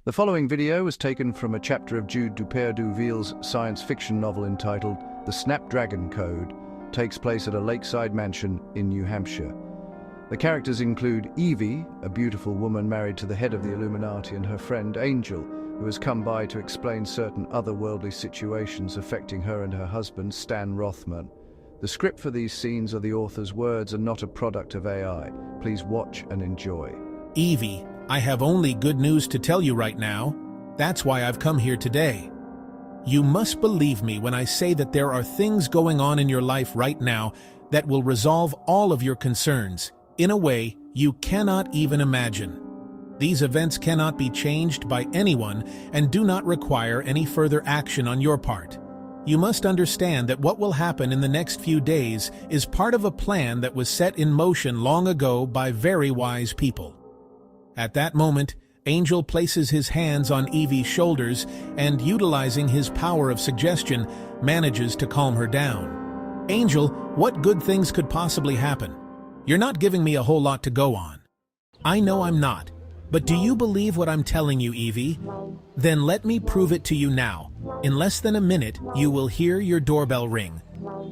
The following video was taken from a chapter of Jude Dupère-Duville's science fiction novel entitled The SnapDragon Code. Takes place at a lakeside mansion in New Hampshire. The characters include Evey, a beautiful woman married to the head of the Illuminati, and her friend Angel, who has come by to explain certain otherworldly situations affecting her and her husband, Stan Rothman. The script for these scenes are the author's words and not a product of AI. Please watch and enjoy. Evey, I have only good news to tell you right now. That's why I've come here today. You must believe me when I say that there are things going on in your life right now that will resolve all of your concerns in a way you cannot even imagine. These events cannot be changed by anyone and do not require any further action on your part. You must understand that what will happen in the next few days is part of a plan that was set in motion long ago by very wise people. At that moment, Angel places his hands on Evey's shoulders and, utilizing his power of suggestion, manages to calm her down. Angel, what good things could possibly happen? You're not giving me a whole lot to go on. I know I'm not, but do you believe what I'm telling you, Evey? Then let me prove it to you now. In less than a minute, you will hear your doorbell ring.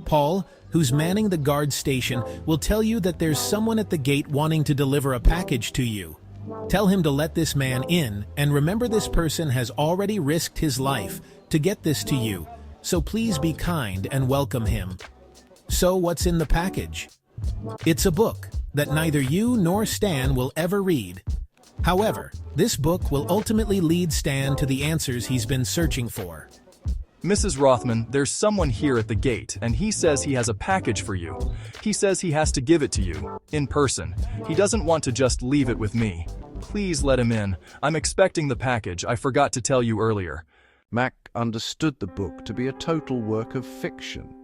Paul, who's manning the guard station, will tell you that there's someone at the gate wanting to deliver a package to you. Tell him to let this man in, and remember this person has already risked his life to get this to you, so please be kind and welcome him. So what's in the package? It's a book that neither you nor Stan will ever read. However, this book will ultimately lead Stan to the answers he's been searching for. Mrs. Rothman, there's someone here at the gate, and he says he has a package for you. He says he has to give it to you, in person. He doesn't want to just leave it with me. Please let him in. I'm expecting the package. I forgot to tell you earlier. Mac understood the book to be a total work of fiction.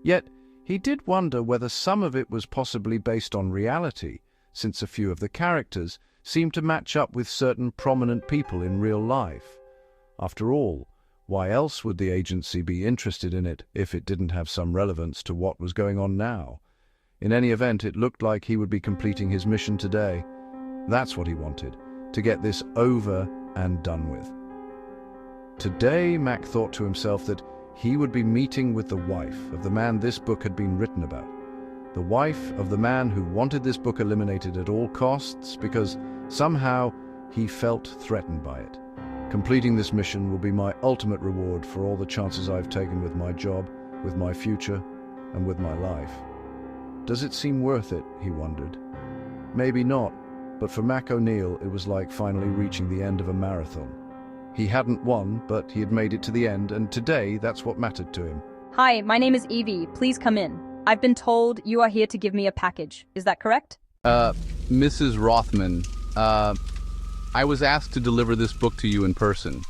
Yet, he did wonder whether some of it was possibly based on reality, since a few of the characters seemed to match up with certain prominent people in real life. After all, why else would the agency be interested in it if it didn't have some relevance to what was going on now? In any event, it looked like he would be completing his mission today. That's what he wanted, to get this over and done with. Today, Mac thought to himself that he would be meeting with the wife of the man this book had been written about. The wife of the man who wanted this book eliminated at all costs because somehow he felt threatened by it. Completing this mission will be my ultimate reward for all the chances I've taken with my job, with my future, and with my life. Does it seem worth it, he wondered. Maybe not, but for Mac O'Neill it was like finally reaching the end of a marathon. He hadn't won, but he had made it to the end, and today that's what mattered to him. Hi, my name is Evey. Please come in. I've been told you are here to give me a package. Is that correct? Mrs. Rothman, I was asked to deliver this book to you in person.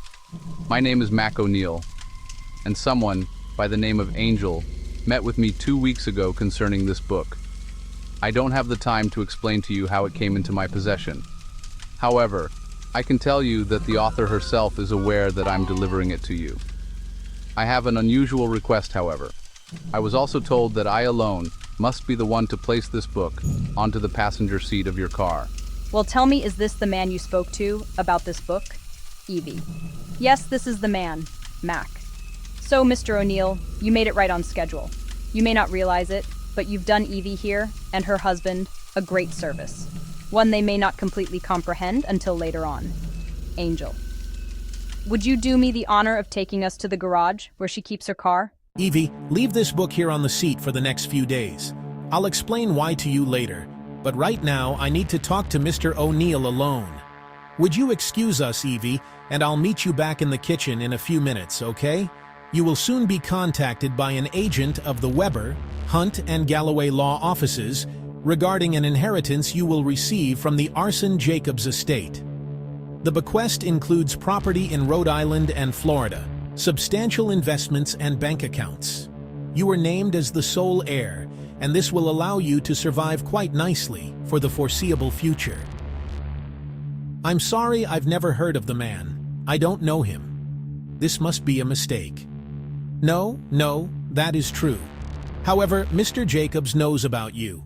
My name is Mac O'Neill, and someone by the name of Angel met with me 2 weeks ago concerning this book. I don't have the time to explain to you how it came into my possession. However, I can tell you that the author herself is aware that I'm delivering it to you. I have an unusual request, however. I was also told that I alone must be the one to place this book onto the passenger seat of your car. Well, tell me, is this the man you spoke to about this book? Evey. Yes, this is the man, Mac. So, Mr. O'Neill, you made it right on schedule. You may not realize it, but you've done Evey here and her husband a great service. One they may not completely comprehend until later on. Angel. Would you do me the honor of taking us to the garage where she keeps her car? Evey, leave this book here on the seat for the next few days. I'll explain why to you later, but right now I need to talk to Mr. O'Neill alone. Would you excuse us, Evey, and I'll meet you back in the kitchen in a few minutes, okay? You will soon be contacted by an agent of the Weber, Hunt, and Galloway law offices regarding an inheritance you will receive from the Arson Jacobs estate. The bequest includes property in Rhode Island and Florida, substantial investments and bank accounts. You are named as the sole heir, and this will allow you to survive quite nicely for the foreseeable future. I'm sorry I've never heard of the man. I don't know him. This must be a mistake. No, that is true. However, Mr. Jacobs knows about you.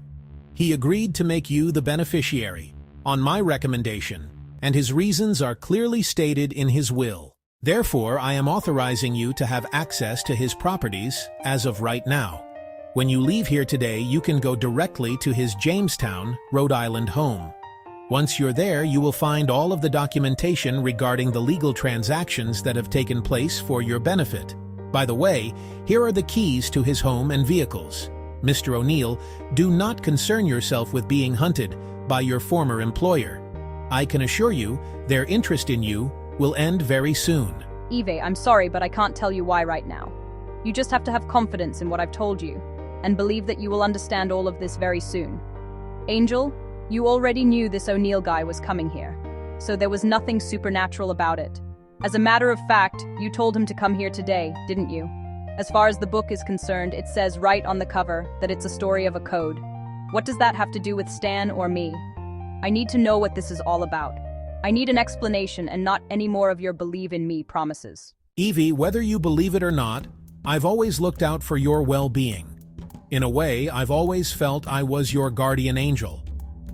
He agreed to make you the beneficiary, on my recommendation, and his reasons are clearly stated in his will. Therefore, I am authorizing you to have access to his properties as of right now. When you leave here today, you can go directly to his Jamestown, Rhode Island home. Once you're there, you will find all of the documentation regarding the legal transactions that have taken place for your benefit. By the way, here are the keys to his home and vehicles. Mr. O'Neill, do not concern yourself with being hunted by your former employer. I can assure you, their interest in you will end very soon. Evey, I'm sorry, but I can't tell you why right now. You just have to have confidence in what I've told you, and believe that you will understand all of this very soon. Angel, you already knew this O'Neill guy was coming here, so there was nothing supernatural about it. As a matter of fact, you told him to come here today, didn't you? As far as the book is concerned, it says right on the cover that it's a story of a code. What does that have to do with Stan or me? I need to know what this is all about. I need an explanation and not any more of your believe in me promises. Evey, whether you believe it or not, I've always looked out for your well-being. In a way, I've always felt I was your guardian angel.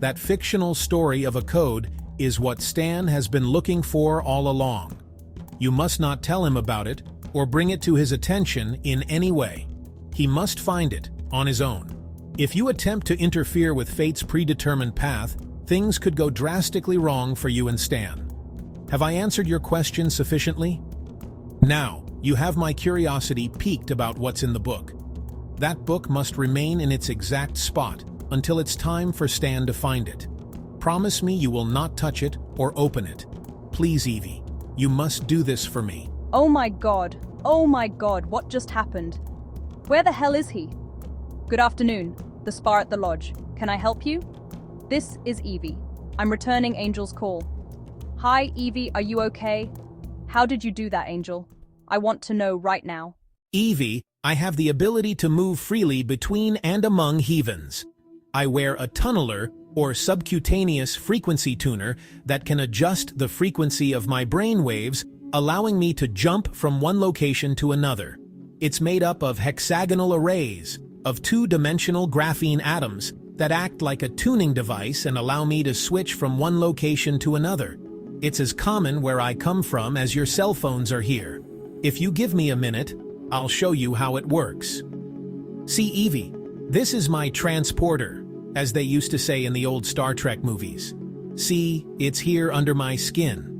That fictional story of a code is what Stan has been looking for all along. You must not tell him about it or bring it to his attention in any way. He must find it on his own. If you attempt to interfere with fate's predetermined path, things could go drastically wrong for you and Stan. Have I answered your question sufficiently? Now, you have my curiosity piqued about what's in the book. That book must remain in its exact spot until it's time for Stan to find it. Promise me you will not touch it or open it. Please, Evey, you must do this for me. Oh my god, what just happened? Where the hell is he? Good afternoon, the spa at the lodge. Can I help you? This is Evey. I'm returning Angel's call. Hi, Evey, are you okay? How did you do that, Angel? I want to know right now. Evey, I have the ability to move freely between and among heathens. I wear a tunneler, or subcutaneous frequency tuner, that can adjust the frequency of my brain waves, allowing me to jump from one location to another. It's made up of hexagonal arrays of two-dimensional graphene atoms that act like a tuning device and allow me to switch from one location to another. It's as common where I come from as your cell phones are here. If you give me a minute, I'll show you how it works. See, Evey, this is my transporter, as they used to say in the old Star Trek movies. See, it's here under my skin.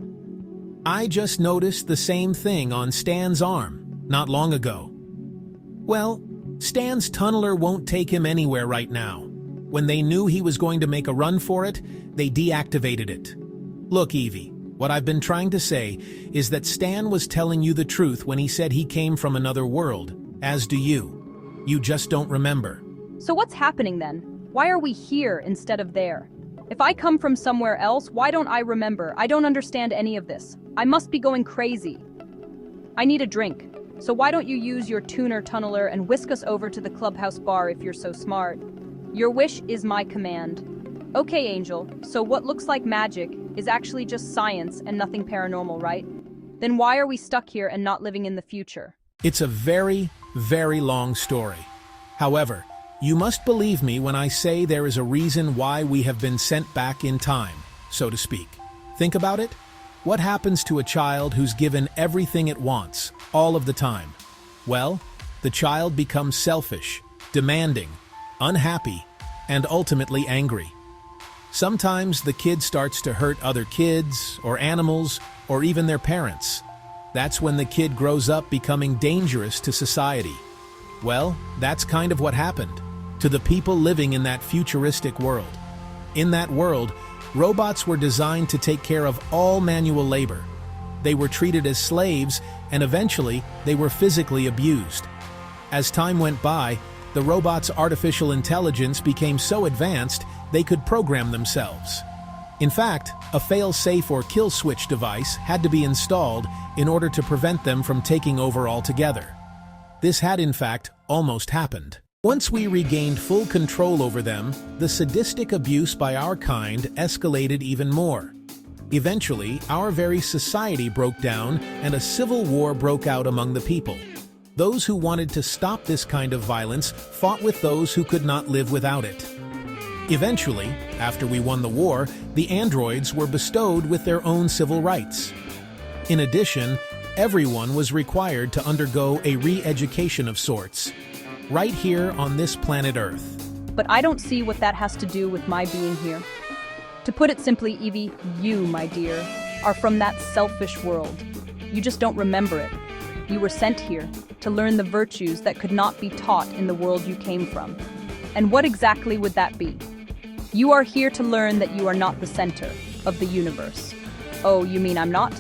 I just noticed the same thing on Stan's arm, not long ago. Well, Stan's tunneler won't take him anywhere right now. When they knew he was going to make a run for it, they deactivated it. Look, Evey, what I've been trying to say is that Stan was telling you the truth when he said he came from another world, as do you. You just don't remember. So what's happening then? Why are we here instead of there? If I come from somewhere else, why don't I remember? I don't understand any of this. I must be going crazy. I need a drink. So why don't you use your tuner tunneler and whisk us over to the clubhouse bar if you're so smart? Your wish is my command. Okay, Angel, so what looks like magic is actually just science and nothing paranormal, right? Then why are we stuck here and not living in the future? It's a very, very long story. However, you must believe me when I say there is a reason why we have been sent back in time, so to speak. Think about it. What happens to a child who's given everything it wants, all of the time? Well, the child becomes selfish, demanding, unhappy, and ultimately angry. Sometimes the kid starts to hurt other kids, or animals, or even their parents. That's when the kid grows up becoming dangerous to society. Well, that's kind of what happened to the people living in that futuristic world. In that world, robots were designed to take care of all manual labor. They were treated as slaves, and eventually, they were physically abused. As time went by, the robots' artificial intelligence became so advanced they could program themselves. In fact, a fail-safe or kill switch device had to be installed in order to prevent them from taking over altogether. This had, in fact, almost happened. Once we regained full control over them, the sadistic abuse by our kind escalated even more. Eventually, our very society broke down and a civil war broke out among the people. Those who wanted to stop this kind of violence fought with those who could not live without it. Eventually, after we won the war, the androids were bestowed with their own civil rights. In addition, everyone was required to undergo a re-education of sorts, right here on this planet Earth. But I don't see what that has to do with my being here. To put it simply, Evey, you, my dear, are from that selfish world. You just don't remember it. You were sent here to learn the virtues that could not be taught in the world you came from. And what exactly would that be? You are here to learn that you are not the center of the universe. Oh, you mean I'm not?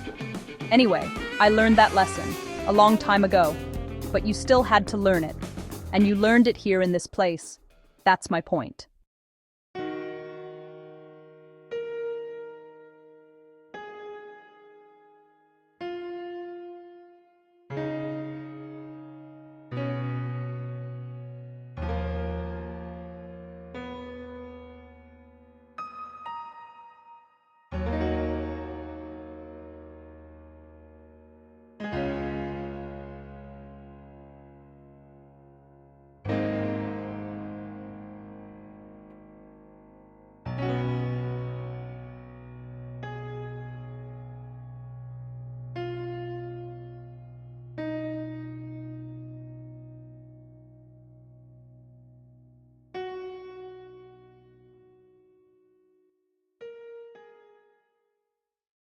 Anyway, I learned that lesson a long time ago, but you still had to learn it. And you learned it here in this place. That's my point.